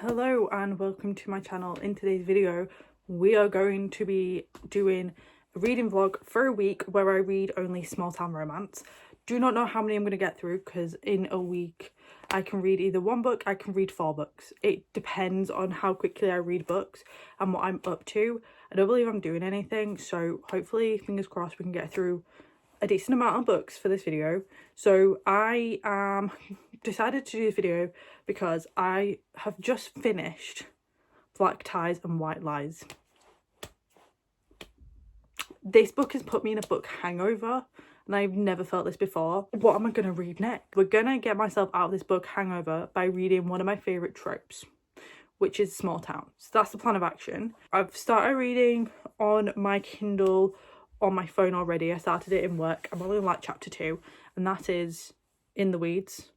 Hello and welcome to my channel. In today's video we are going to be doing a reading vlog for a week where I read only small town romance. Do not know how many I'm going to get through because in a week I can read either one book, I can read 4 books. It depends on how quickly I read books and what I'm up to. I don't believe I'm doing anything, so hopefully, fingers crossed, we can get through a decent amount of books for this video. So I decided to do this video because I have just finished Black Ties and White Lies. This book has put me in a book hangover and I've never felt this before. What am I going to read next? We're going to get myself out of this book hangover by reading one of my favourite tropes, which is small towns. So that's the plan of action. I've started reading on my Kindle on my phone already. I started it in work. I'm only on like chapter 2 and that is In the Weeds.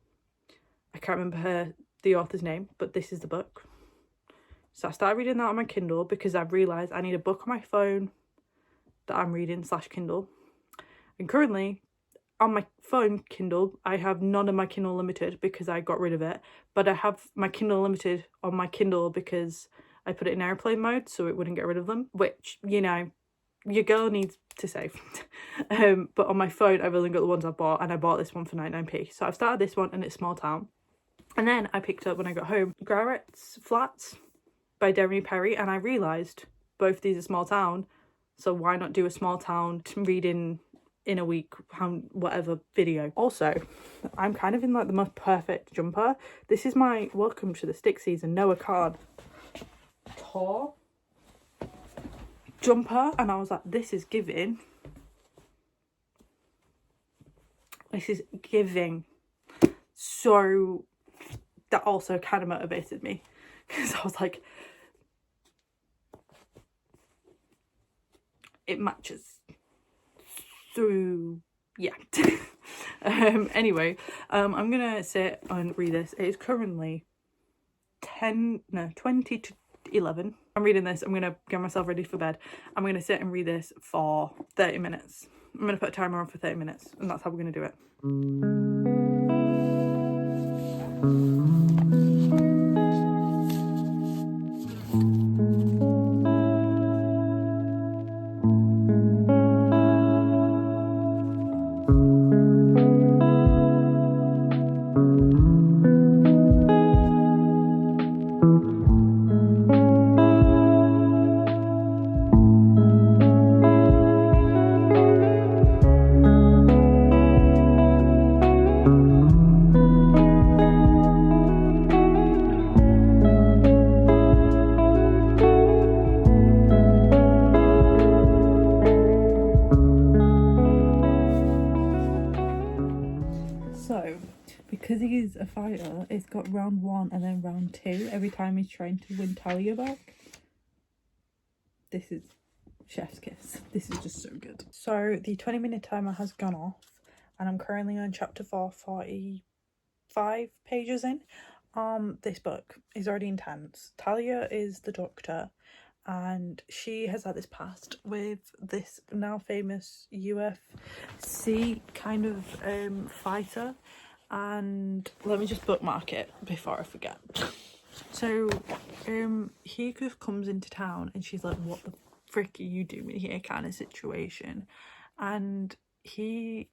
I can't remember the author's name, but this is the book. So I started reading that on my Kindle because I've realised I need a book on my phone that I'm reading / Kindle. And currently on my phone Kindle I have none of my Kindle Limited because I got rid of it, but I have my Kindle Limited on my Kindle because I put it in airplane mode so it wouldn't get rid of them, which, you know, your girl needs to save. But on my phone I've only got the ones I bought, and I bought this one for 99p. So I've started this one and it's small town. And then I picked up, when I got home, Garrett's Flats by Derry Perry, and I realised both these are small town, so why not do a small town reading in a week, whatever video. Also, I'm kind of in like the most perfect jumper. This is my welcome to the stick season Noah card tour jumper, and I was like, this is giving. This is giving. So that also kind of motivated me because I was like, it matches. So yeah. Anyway, I'm gonna sit and read this. It is currently 20 to 11. I'm reading this. I'm gonna get myself ready for bed. I'm gonna sit and read this for 30 minutes. I'm gonna put a timer on for 30 minutes and that's how we're gonna do it. So, because he's a fighter, it's got round 1 and then round 2 every time he's trying to win Talia back. This is chef's kiss. This is just so good. So the 20-minute timer has gone off and I'm currently on chapter 4, 45 pages in. This book is already intense. Talia is the doctor and she has had this past with this now famous UFC kind of fighter, and let me just bookmark it before I forget. So he just comes into town and she's like, what the frick are you doing here, kind of situation, and he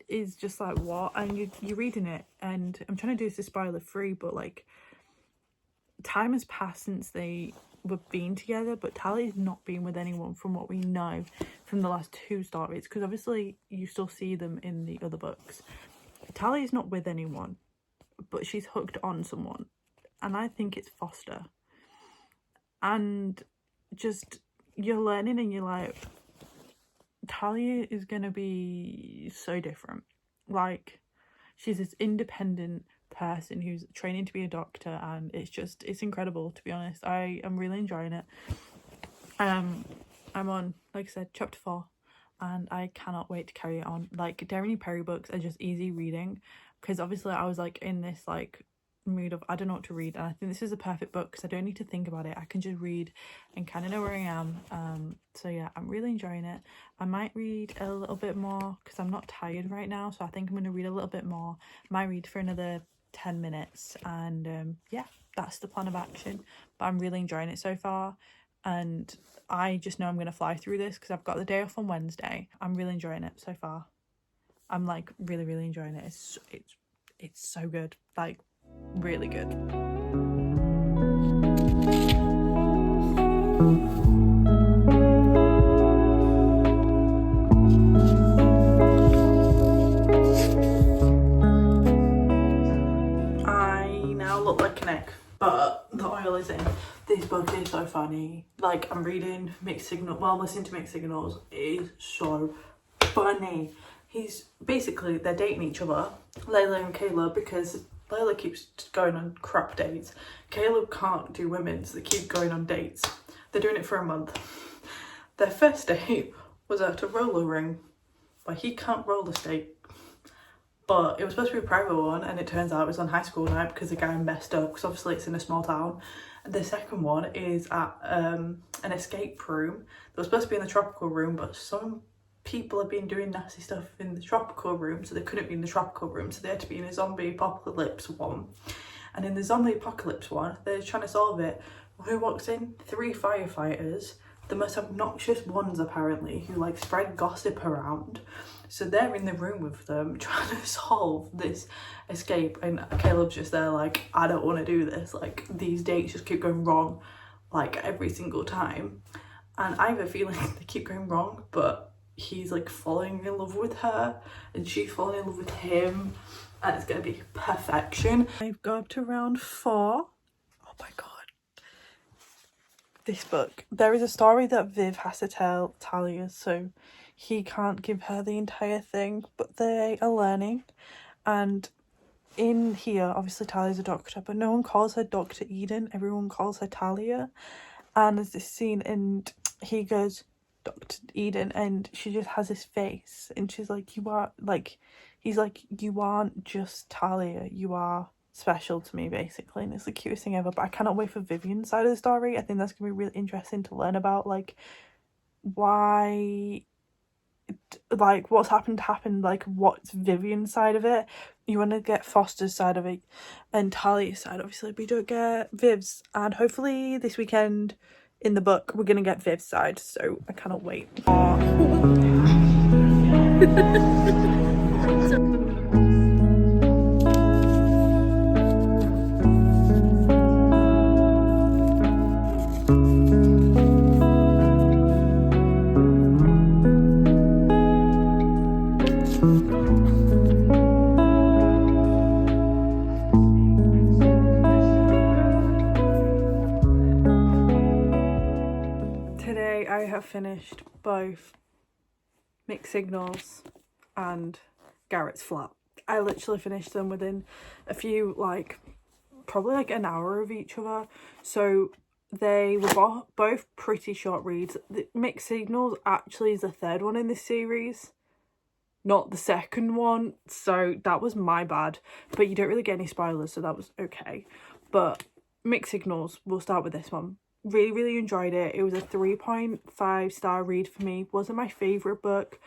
is just like, what? And you're reading it, and I'm trying to do this spoiler free, but like, time has passed since they were being together, but Talia's not been with anyone from what we know from the last 2 stories, because obviously you still see them in the other books. Talia's not with anyone, but she's hooked on someone, and I think it's Foster. And just, you're learning and you're like, Talia is gonna be so different. Like, she's this independent person who's training to be a doctor, and it's incredible, to be honest. I am really enjoying it. I'm on, like I said, chapter 4 and I cannot wait to carry it on. Like, Derry Perry books are just easy reading because obviously I was like in this like mood of I don't know what to read, and I think this is a perfect book because I don't need to think about it. I can just read and kind of know where I am. So yeah, I'm really enjoying it. I might read a little bit more because I'm not tired right now, so I think I'm going to read a little bit more. Might read for another 10 minutes, and yeah, that's the plan of action. But I'm really enjoying it so far, and I just know I'm going to fly through this because I've got the day off on Wednesday. I'm really enjoying it so far. I'm like really enjoying it. It's so good, like really good. I now look like an egg, but the oil is in. This book is so funny. Like, I'm reading Mixed Signals, well, listening to Mixed Signals is so funny. He's basically, they're dating each other, Layla and Caleb, because Layla keeps going on crap dates. Caleb can't do women, so they keep going on dates. They're doing it for a month. Their first date was at a roller ring, but he can't roller skate. But it was supposed to be a private one, and it turns out it was on high school night because the guy messed up, because obviously it's in a small town. And the second one is at an escape room. They were supposed to be in the tropical room, but some people have been doing nasty stuff in the tropical room, so they couldn't be in the tropical room, so they had to be in a zombie apocalypse one. And in the zombie apocalypse one, they're trying to solve it. Who walks in? 3 firefighters, the most obnoxious ones apparently, who like spread gossip around. So they're in the room with them trying to solve this escape, and Caleb's just there like, I don't want to do this, like these dates just keep going wrong like every single time. And I have a feeling they keep going wrong, but he's like falling in love with her and she's falling in love with him, and it's gonna be perfection. I've got up to round 4. Oh my god, this book, there is a story that Viv has to tell Talia, so he can't give her the entire thing, but they are learning. And in here, obviously Talia's a doctor, but no one calls her Dr. Eden, everyone calls her Talia. And there's this scene and he goes, Dr. Eden, and she just has this face and she's like, you are, like, he's like, you aren't just Talia, you are special to me, basically. And it's the cutest thing ever. But I cannot wait for Vivian's side of the story. I think that's gonna be really interesting to learn about, like, why, like, what's happened, like, what's Vivian's side of it. You want to get Foster's side of it and Talia's side, obviously, but you don't get Viv's. And hopefully this weekend in the book we're gonna get Viv's side, so I cannot wait. Today I have finished both Mixed Signals and Garrett's Flat. I literally finished them within a few, like, probably like an hour of each other. So they were both pretty short reads. The Mixed Signals actually is the third one in this series, not the second one, so that was my bad. But you don't really get any spoilers, so that was okay. But Mixed Signals, we'll start with this one. Really enjoyed it. It was a 3.5 star read for me. Wasn't my favourite book,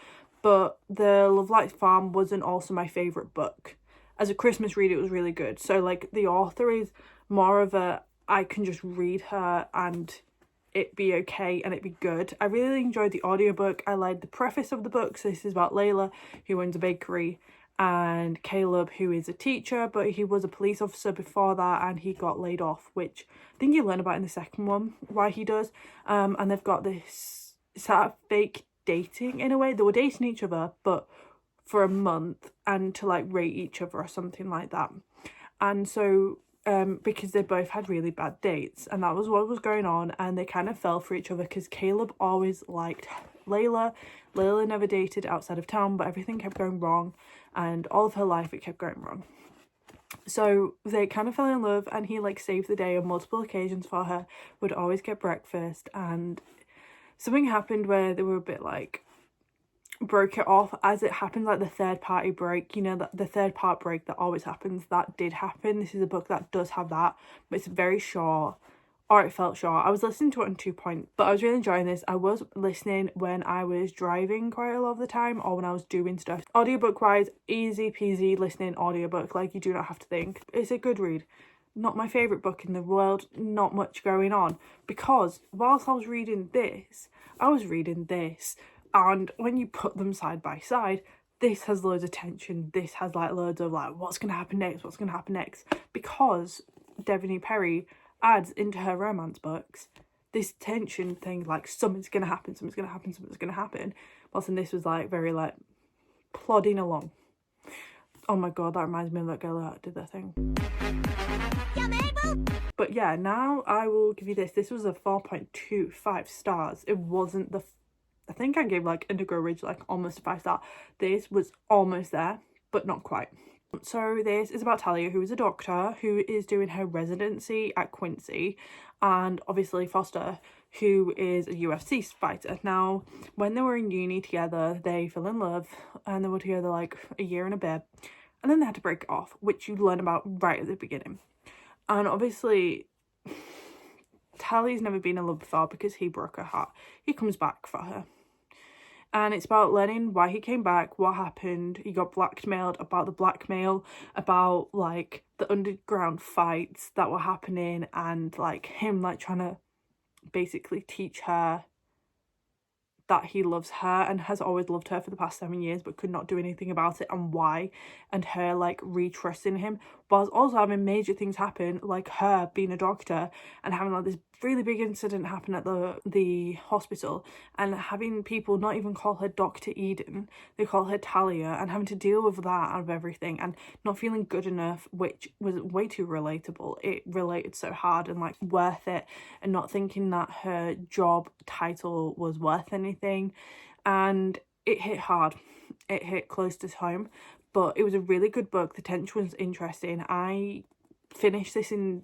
but the Love Lights Farm wasn't also my favourite book. As a Christmas read, it was really good. So, like, the author is more of a, I can just read her and it be okay and it be good. I really enjoyed the audiobook. I liked the preface of the book. So this is about Layla, who owns a bakery, and Caleb, who is a teacher, but he was a police officer before that and he got laid off, which I think you learn about in the second one, why he does. And they've got this sort of fake dating in a way. They were dating each other, but for a month, and to like rate each other or something like that. And so because they both had really bad dates, and that was what was going on, and they kind of fell for each other because Caleb always liked Layla. Layla never dated outside of town, but everything kept going wrong, and all of her life it kept going wrong. So they kind of fell in love, and he like saved the day on multiple occasions for her, would always get breakfast, and something happened where they were a bit like broke it off, as it happened, like the third party break, you know, that the third part break that always happens, that did happen. This is a book that does have that, but it's very short, or it felt short. I was listening to it on 2 point, but I was really enjoying this. I was listening when I was driving quite a lot of the time, or when I was doing stuff. Audiobook wise, easy peasy listening audiobook, like you do not have to think. It's a good read. not my favourite book in the world, not much going on, because whilst I was reading this, I was reading this, and when you put them side by side, this has loads of tension, this has like loads of like what's going to happen next, because Devoney Perry adds into her romance books this tension thing, like something's going to happen, whilst in this was like very like plodding along. Oh my god, that reminds me of that girl that did that thing. But yeah, now I will give you this. This was a 4.25 stars. It wasn't the... I think I gave like Indigo Ridge like almost a 5-star. This was almost there, but not quite. So this is about Talia, who is a doctor who is doing her residency at Quincy, and obviously Foster, who is a UFC fighter. Now, when they were in uni together, they fell in love, and they were together like a year and a bit, and then they had to break it off, which you learn about right at the beginning. And obviously, Talia's never been in love before because he broke her heart. He comes back for her. And it's about learning why he came back, what happened. He got blackmailed, about the blackmail, about like the underground fights that were happening, and like him like trying to basically teach her that he loves her and has always loved her for the past 7 years but could not do anything about it, and why, and her like re-trusting him whilst also having major things happen, like her being a doctor and having like this really big incident happen at the hospital, and having people not even call her Dr. Eden, they call her Talia, and having to deal with that out of everything, and not feeling good enough, which was way too relatable. It related so hard and like worth it, and not thinking that her job title was worth anything, and it hit hard. It hit close to home, but it was a really good book. The tension was interesting. I finished this in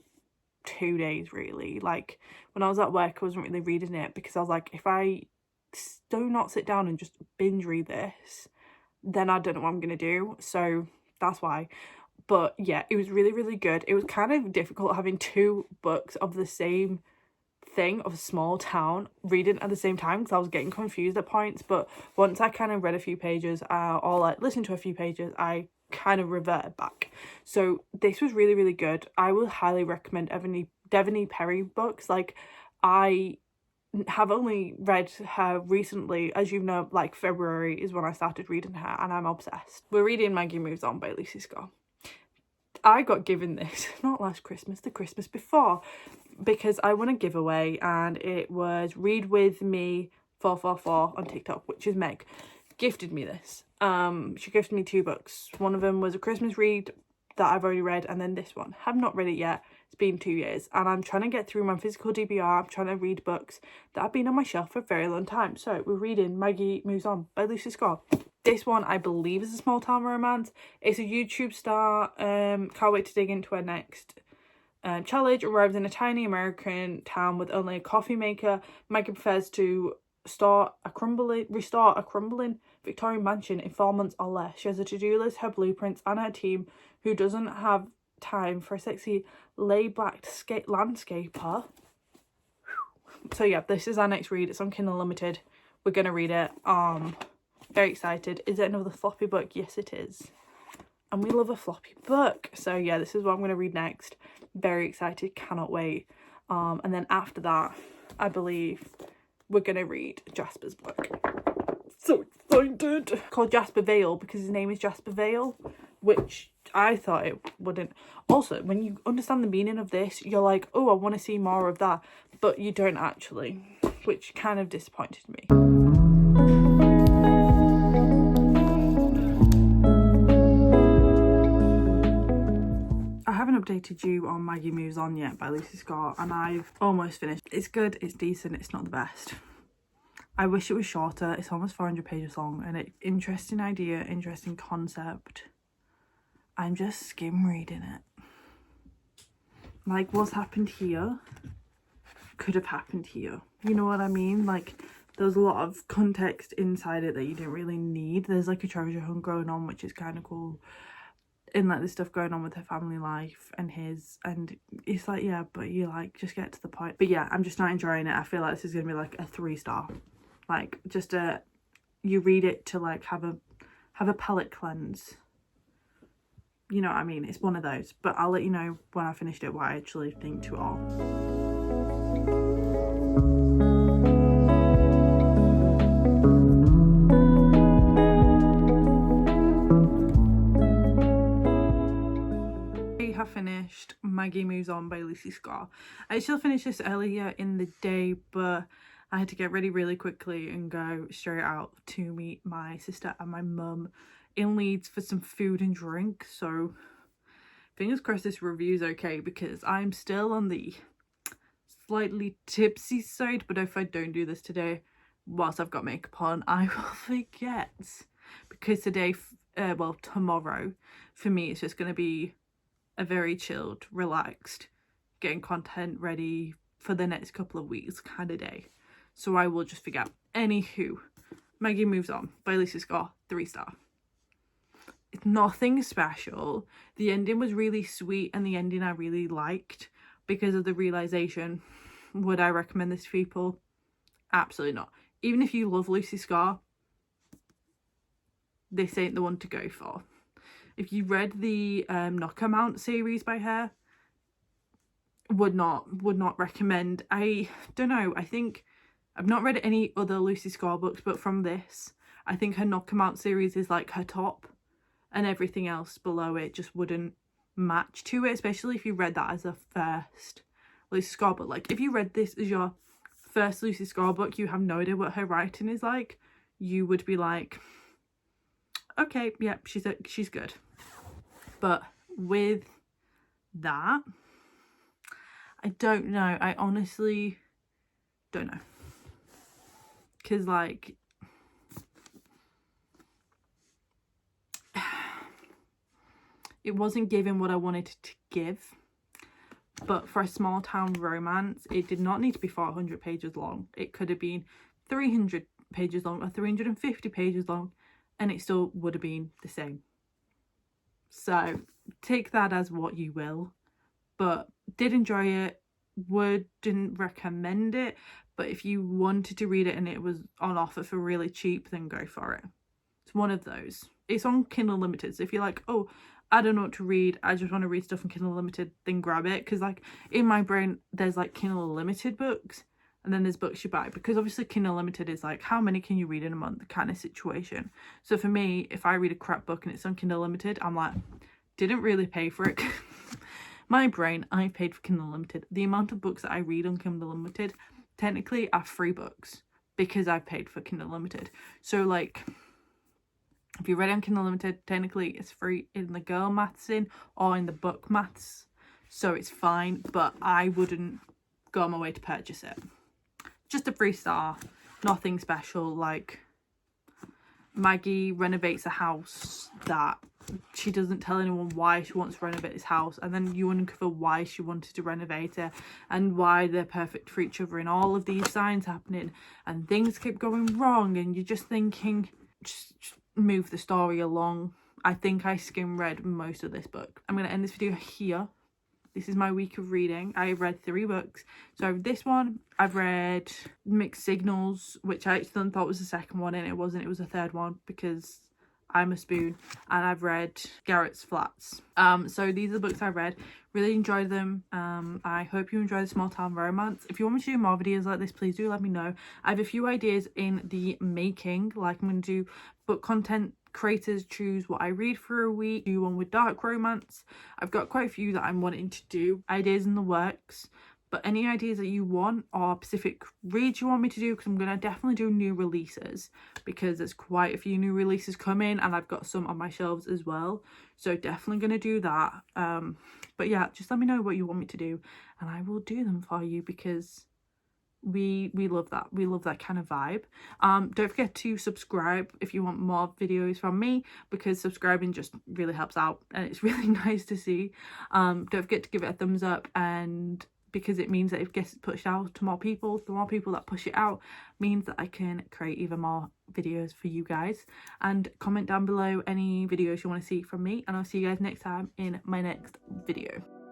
2 days really. Like when I was at work, I wasn't really reading it because I was like, if I do not sit down and just binge read this, then I don't know what I'm gonna do. So that's why. But yeah, it was really, really good. It was kind of difficult having 2 books of the same thing, of a small town, reading at the same time, because I was getting confused at points. But once I kind of read a few pages or like listened to a few pages, I kind of reverted back. So this was really, really good. I will highly recommend Devoney Perry books. Like, I have only read her recently, as you know, like February is when I started reading her, and I'm obsessed. We're reading Maggie Moves On by Lucy Scott. I got given this not last Christmas, the Christmas before, because I won a giveaway, and it was Read With Me 444 on TikTok, which is Meg, gifted me this. She gifted me 2 books. One of them was a Christmas read that I've already read, and then this one. Have not read it yet. It's been 2 years, and I'm trying to get through my physical DBR. I'm trying to read books that have been on my shelf for a very long time. So we're reading Maggie Moves On by Lucy Scott. This one, I believe, is a small town romance. It's a YouTube star. Can't wait to dig into her next challenge. Arrives in a tiny American town with only a coffee maker. Maggie prefers to restore a crumbling Victorian mansion in 4 months or less. She has a to-do list, her blueprints, and her team, who doesn't have time for a sexy laid-back landscaper. So yeah, this is our next read. It's on Kindle Unlimited. We're gonna read it. Very excited. Is it another floppy book? Yes, it is. And we love a floppy book. So yeah, this is what I'm going to read next. Very excited. Cannot wait. And then after that, I believe we're going to read Jasper's book. So excited. Called Jasper Vale because his name is Jasper Vale, which I thought it wouldn't. Also, when you understand the meaning of this, you're like, oh, I want to see more of that. But you don't actually, which kind of disappointed me. I haven't updated you on Maggie Moves On yet by Lucy Scott, and I've almost finished. It's good, it's decent, it's not the best. I wish it was shorter. It's almost 400 pages long, and it's interesting idea, interesting concept. I'm just skim reading it. Like, what's happened here could have happened here. You know what I mean? Like, there's a lot of context inside it that you don't really need. There's like a treasure hunt going on, which is kind of cool. And like the stuff going on with her family life and his, and it's like, yeah, but you like just get to the point. But yeah, I'm just not enjoying it. I feel like this is gonna be like a 3-star. Like, just you read it to like have a palate cleanse. you know what I mean, it's one of those. But I'll let you know when I finished it what I actually think to it all. I have finished Maggie Moves On by Lucy Scar. I still finished this earlier in the day, but I had to get ready really quickly and go straight out to meet my sister and my mum in Leeds for some food and drink. So fingers crossed this review's okay, because I'm still on the slightly tipsy side, but if I don't do this today whilst I've got makeup on, I will forget, because today, well, tomorrow for me it's just going to be a very chilled, relaxed, getting content ready for the next couple of weeks kind of day, so I will just forget. Anywho, Maggie Moves On by Lucy Scar, 3-star. It's nothing special. The ending was really sweet, and the ending I really liked because of the realization. Would I recommend this to people? Absolutely not. Even if you love Lucy Scar, this ain't the one to go for. If you read the Nook series by her, would not recommend. I don't know, I think I've not read any other Lucy Scar books, but from this, I think her Nook series is like her top, and everything else below it just wouldn't match to it, especially if you read that as a first Lucy Scar book. Like, if you read this as your first Lucy Scar book, you have no idea what her writing is like, you would be like, okay, yeah, she's good. But with that, I don't know. I honestly don't know. Because, like, it wasn't giving what I wanted to give. But for a small town romance, it did not need to be 400 pages long. It could have been 300 pages long or 350 pages long, and it still would have been the same. So take that as what you will. But did enjoy it. Wouldn't recommend it. But if you wanted to read it and it was on offer for really cheap, then go for it. It's one of those. It's on Kindle Unlimited. So if you're like, oh, I don't know what to read, I just want to read stuff on Kindle Unlimited, then grab it. Because, like, in my brain, there's like Kindle Unlimited books, and then there's books you buy, because obviously Kindle Unlimited is like, how many can you read in a month kind of situation. So for me, if I read a crap book and it's on Kindle Unlimited, I'm like, didn't really pay for it. My brain, I paid for Kindle Unlimited. The amount of books that I read on Kindle Unlimited technically are free books, because I've paid for Kindle Unlimited. So, like, if you read it on Kindle Unlimited, technically it's free in the girl maths or in the book maths, so it's fine, but I wouldn't go on my way to purchase it. Just a 3-star, nothing special. Like, Maggie renovates a house that she doesn't tell anyone why she wants to renovate this house, and then you uncover why she wanted to renovate it and why they're perfect for each other, and all of these signs happening, and things keep going wrong, and you're just thinking, just move the story along. I think I skim read most of this book. I'm going to end this video here. This is my week of reading. I read 3 books. So this one, I've read Mixed Signals, which I actually thought was the second one, and it wasn't. It was the third one, because I'm a spoon. And I've read Garrett's Flats. So these are the books I've read. Really enjoyed them. I hope you enjoy the small town romance. If you want me to do more videos like this, please do let me know. I have a few ideas in the making. Like, I'm going to do book content creators choose what I read for a week, do one with dark romance. I've got quite a few that I'm wanting to do, ideas in the works. But any ideas that you want, or specific reads you want me to do, because I'm going to definitely do new releases, because there's quite a few new releases coming, and I've got some on my shelves as well, so definitely going to do that. But yeah, just let me know what you want me to do, and I will do them for you, because we love that. We love that kind of vibe. Don't forget to subscribe if you want more videos from me, because subscribing just really helps out, and it's really nice to see. Don't forget to give it a thumbs up, and because it means that if it gets pushed out to more people, the more people that push it out means that I can create even more videos for you guys. And comment down below any videos you want to see from me, and I'll see you guys next time in my next video.